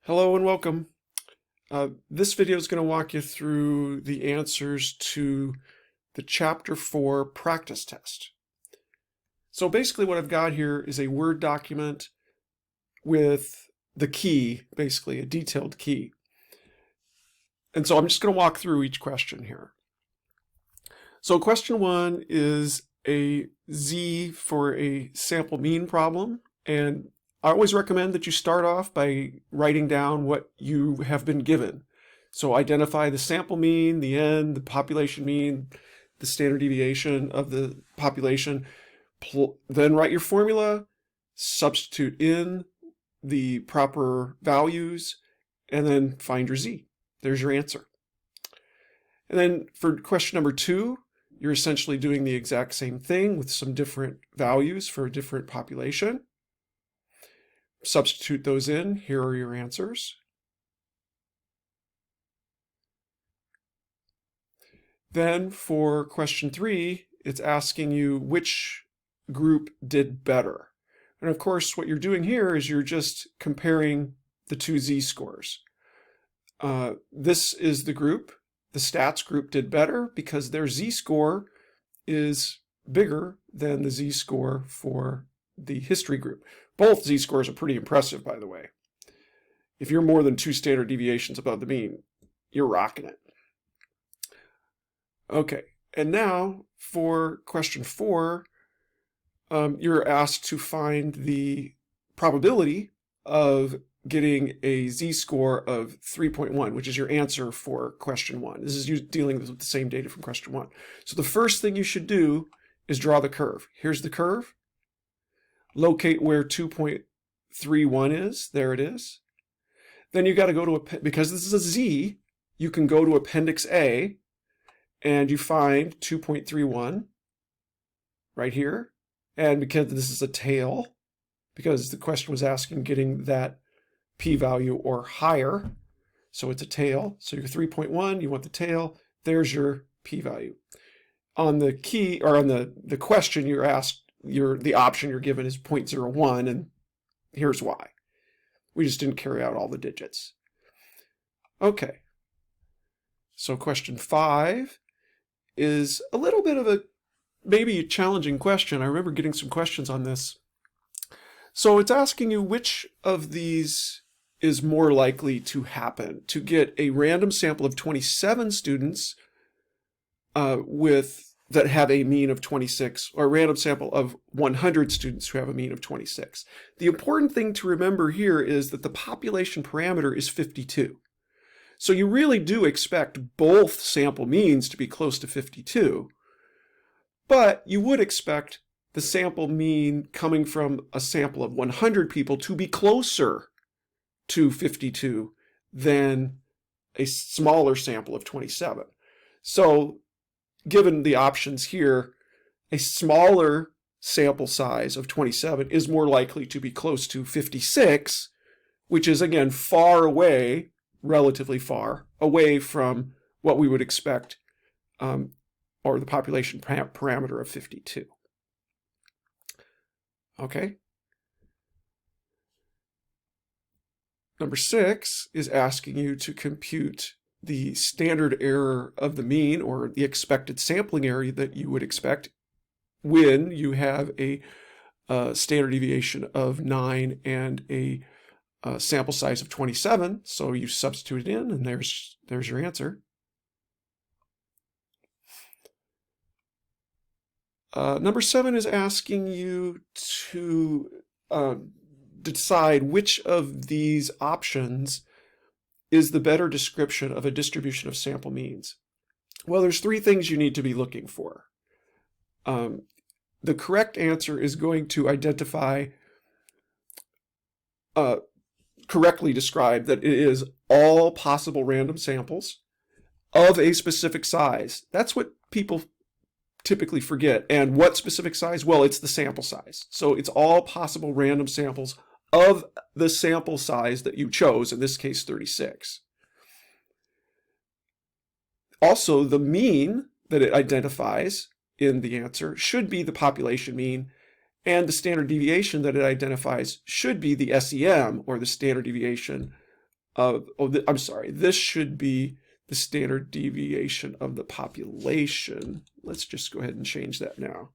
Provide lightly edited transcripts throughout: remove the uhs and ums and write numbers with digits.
Hello and welcome. This video is going to walk you through the answers to the Chapter 4 practice test. So basically what I've got here is a Word document with the key, basically a detailed key. And so I'm just going to walk through each question here. So question 1 is a Z for a sample mean problem, and I always recommend that you start off by writing down what you have been given. So identify the sample mean, the n, the population mean, the standard deviation of the population. Then write your formula, substitute in the proper values, and then find your z. There's your answer. And then for question number 2, you're essentially doing the exact same thing with some different values for a different population. Substitute those in. Here are your answers. Then for question 3, it's asking you which group did better. And of course, what you're doing here is you're just comparing the two z-scores. This is the group. The stats group did better because their z-score is bigger than the z-score for the history group. Both z-scores are pretty impressive, by the way. If you're more than 2 standard deviations above the mean, you're rocking it. Okay, and now for question 4, you're asked to find the probability of getting a z-score of 3.1, which is your answer for question 1. This is you dealing with the same data from question 1. So the first thing you should do is draw the curve. Here's the curve. Locate where 2.31 is. There it is. Then you got to go to, because this is a z, you can go to Appendix A and you find 2.31 right here. And because this is a tail, because the question was asking getting that p-value or higher, so it's a tail. So your 3.1, you want the tail. There's your p-value. On the key, or on the question you're asked, the option you're given is 0.01, and here's why. We just didn't carry out all the digits. Okay. So question 5 is a little bit of maybe a challenging question. I remember getting some questions on this. So it's asking you which of these is more likely to happen, to get a random sample of 27 students that have a mean of 26, or a random sample of 100 students who have a mean of 26. The important thing to remember here is that the population parameter is 52. So you really do expect both sample means to be close to 52, but you would expect the sample mean coming from a sample of 100 people to be closer to 52 than a smaller sample of 27. So given the options here, a smaller sample size of 27 is more likely to be close to 56, which is again far away, relatively far away from what we would expect, or the population parameter of 52. Okay. Number 6 is asking you to compute the standard error of the mean, or the expected sampling area that you would expect when you have a standard deviation of 9 and a sample size of 27. So you substitute it in, and there's your answer. Number 7 is asking you to decide which of these options is the better description of a distribution of sample means. Well, there's 3 things you need to be looking for. The correct answer is going to identify, correctly describe that it is all possible random samples of a specific size. That's what people typically forget. And what specific size? Well, it's the sample size. So it's all possible random samples of the sample size that you chose, in this case 36. Also, the mean that it identifies in the answer should be the population mean, and the standard deviation that it identifies should be the SEM, or the standard deviation of, I'm sorry, this should be the standard deviation of the population. Let's just go ahead and change that now.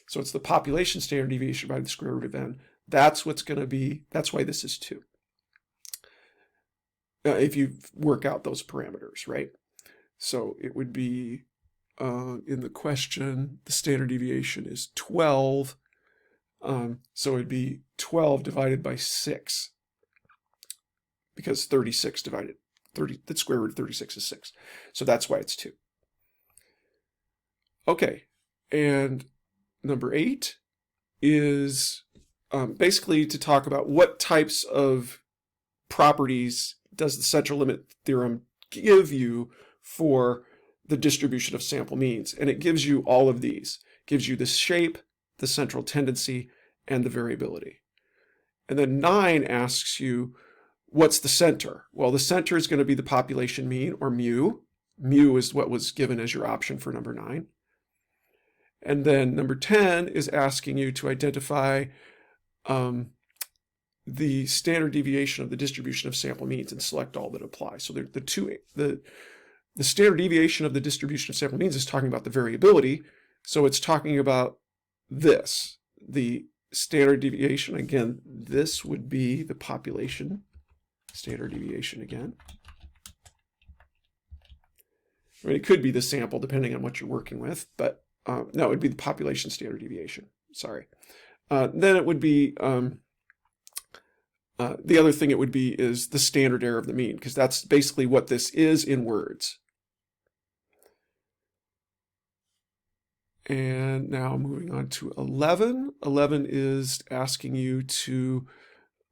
So it's the population standard deviation by the square root of n. That's what's going to be, that's why this is 2. If you work out those parameters, right? So it would be, in the question, the standard deviation is 12. So it'd be 12 divided by 6. Because 36 divided, the square root of 36 is 6. So that's why it's 2. Okay, and number 8 is basically to talk about what types of properties does the central limit theorem give you for the distribution of sample means. And it gives you all of these. It gives you the shape, the central tendency, and the variability. And then 9 asks you, what's the center? Well, the center is going to be the population mean, or mu. Mu is what was given as your option for number 9. And then number 10 is asking you to identify the standard deviation of the distribution of sample means and select all that apply. So the standard deviation of the distribution of sample means is talking about the variability. So it's talking about this, the standard deviation. Again, this would be the population standard deviation again. I mean, it could be the sample depending on what you're working with, but no, it would be the population standard deviation. Sorry. Then it would be, the other thing it would be is the standard error of the mean, because that's basically what this is in words. And now moving on to 11. 11 is asking you to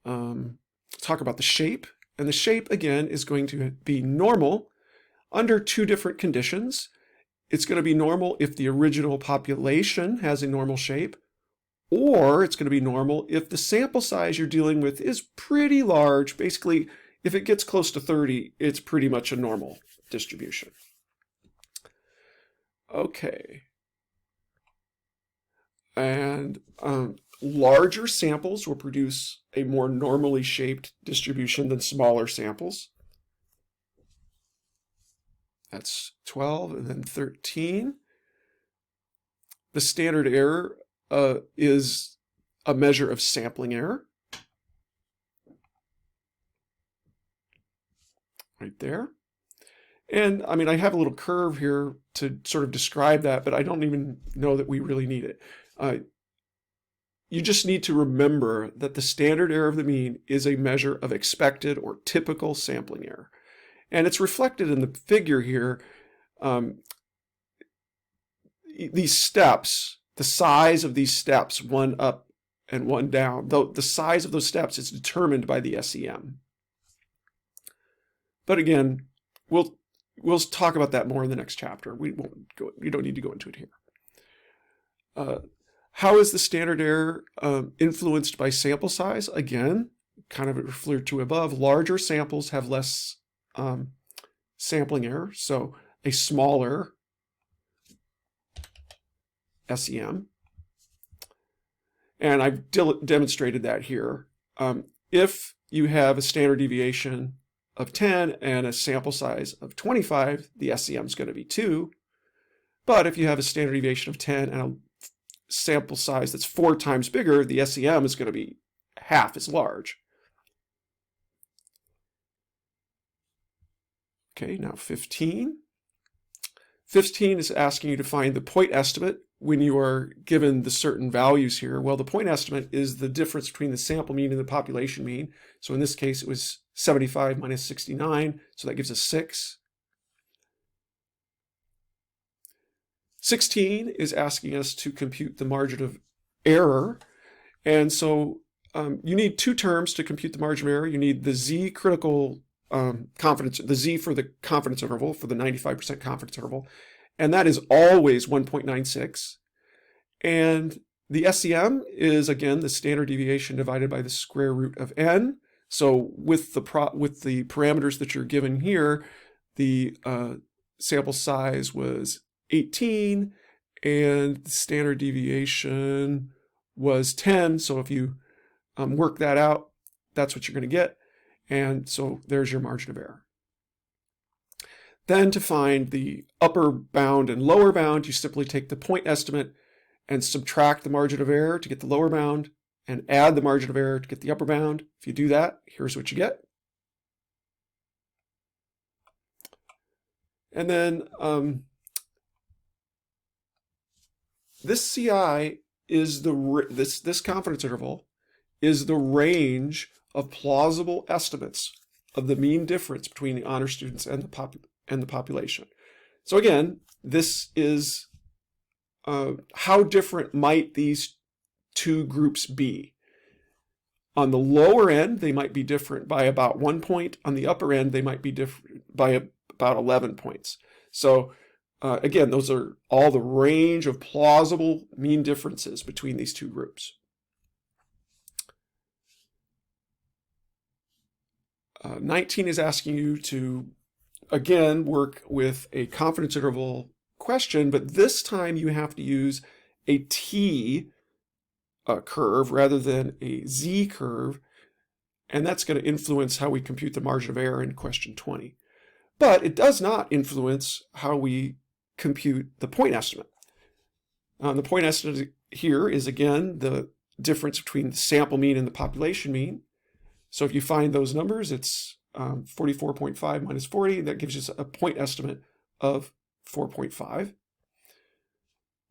talk about the shape. And the shape, again, is going to be normal under 2 different conditions. It's going to be normal if the original population has a normal shape, or it's going to be normal if the sample size you're dealing with is pretty large. Basically, if it gets close to 30, it's pretty much a normal distribution. Okay. And larger samples will produce a more normally shaped distribution than smaller samples. That's 12, and then 13. The standard error is a measure of sampling error. Right there. And I mean, I have a little curve here to sort of describe that, but I don't even know that we really need it. You just need to remember that the standard error of the mean is a measure of expected or typical sampling error. And it's reflected in the figure here. These steps, the size of these steps, one up and one down, though the size of those steps is determined by the SEM. But again, we'll talk about that more in the next chapter. We don't need to go into it here. How is the standard error influenced by sample size? Again, kind of referred to above, larger samples have less sampling error, so a smaller SEM. And I've demonstrated that here. If you have a standard deviation of 10 and a sample size of 25, the SEM is going to be 2. But if you have a standard deviation of 10 and a sample size that's 4 times bigger, the SEM is going to be half as large. Okay, now 15. 15 is asking you to find the point estimate when you are given the certain values here. Well, the point estimate is the difference between the sample mean and the population mean. So in this case, it was 75 minus 69, so that gives us 6. 16 is asking us to compute the margin of error. And so you need 2 terms to compute the margin of error. You need the Z critical confidence, the Z for the confidence interval, for the 95% confidence interval, and that is always 1.96. And the SEM is, again, the standard deviation divided by the square root of n. So with the parameters that you're given here, the sample size was 18, and the standard deviation was 10. So if you work that out, that's what you're going to get. And so there's your margin of error. Then to find the upper bound and lower bound, you simply take the point estimate and subtract the margin of error to get the lower bound and add the margin of error to get the upper bound. If you do that, here's what you get. And then this CI is this confidence interval is the range of plausible estimates of the mean difference between the honor students and the population. So again, this is how different might these two groups be. On the lower end, they might be different by about 1 point. On the upper end, they might be different by about 11 points. So again, those are all the range of plausible mean differences between these two groups. 19 is asking you to, again, work with a confidence interval question, but this time you have to use a T curve rather than a Z curve, and that's going to influence how we compute the margin of error in question 20. But it does not influence how we compute the point estimate. The point estimate here is, again, the difference between the sample mean and the population mean. So if you find those numbers, it's 44.5 minus 40. That gives you a point estimate of 4.5.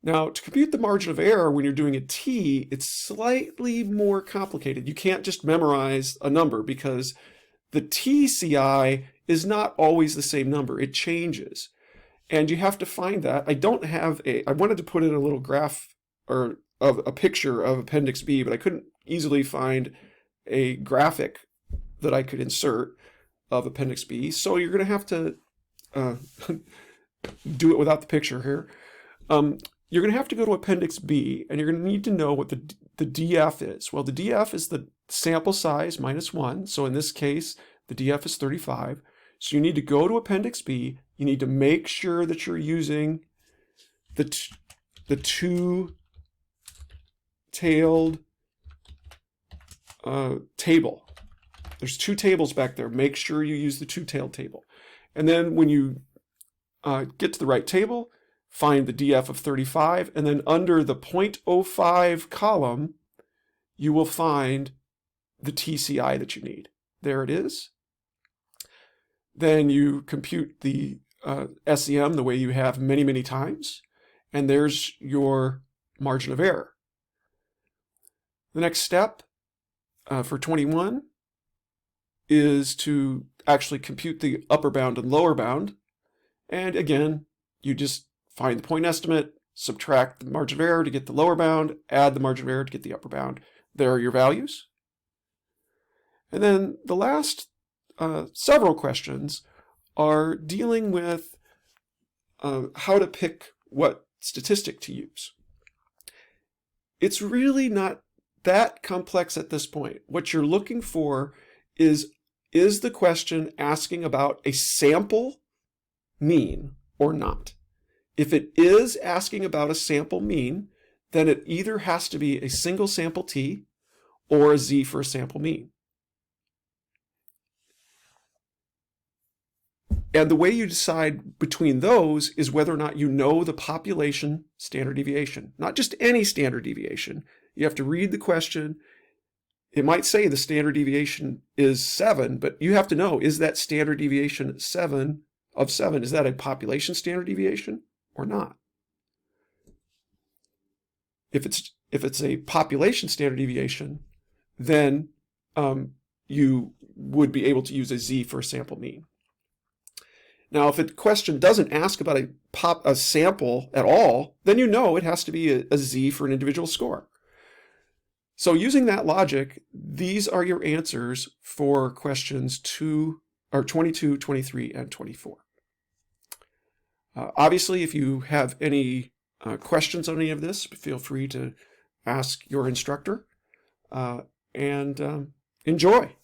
Now, to compute the margin of error when you're doing a T, it's slightly more complicated. You can't just memorize a number because the TCI is not always the same number. It changes. And you have to find that. I wanted to put in a little graph or of a picture of Appendix B, but I couldn't easily find a graphic that I could insert of Appendix B. So you're going to have to do it without the picture here. You're going to have to go to Appendix B, and you're going to need to know what the DF is. Well, the DF is the sample size minus 1. So in this case, the DF is 35. So you need to go to Appendix B. You need to make sure that you're using the two-tailed table. There's two tables back there. Make sure you use the two-tailed table. And then when you get to the right table, find the DF of 35, and then under the 0.05 column, you will find the TCI that you need. There it is. Then you compute the SEM the way you have many, many times, and there's your margin of error. The next step for 21 is to actually compute the upper bound and lower bound. And again, you just find the point estimate, subtract the margin of error to get the lower bound, add the margin of error to get the upper bound. There are your values. And then the last several questions are dealing with how to pick what statistic to use. It's really not that complex at this point. What you're looking for is the question asking about a sample mean or not? If it is asking about a sample mean, then it either has to be a single sample t or a z for a sample mean. And the way you decide between those is whether or not you know the population standard deviation. Not just any standard deviation. You have to read the question. It might say the standard deviation is 7, but you have to know, is that standard deviation 7 of 7, is that a population standard deviation or not? If it's a population standard deviation, then you would be able to use a z for a sample mean. Now, if a question doesn't ask about a sample at all, then you know it has to be a z for an individual score. So using that logic, these are your answers for questions 22, 23, and 24. Obviously, if you have any questions on any of this, feel free to ask your instructor and enjoy.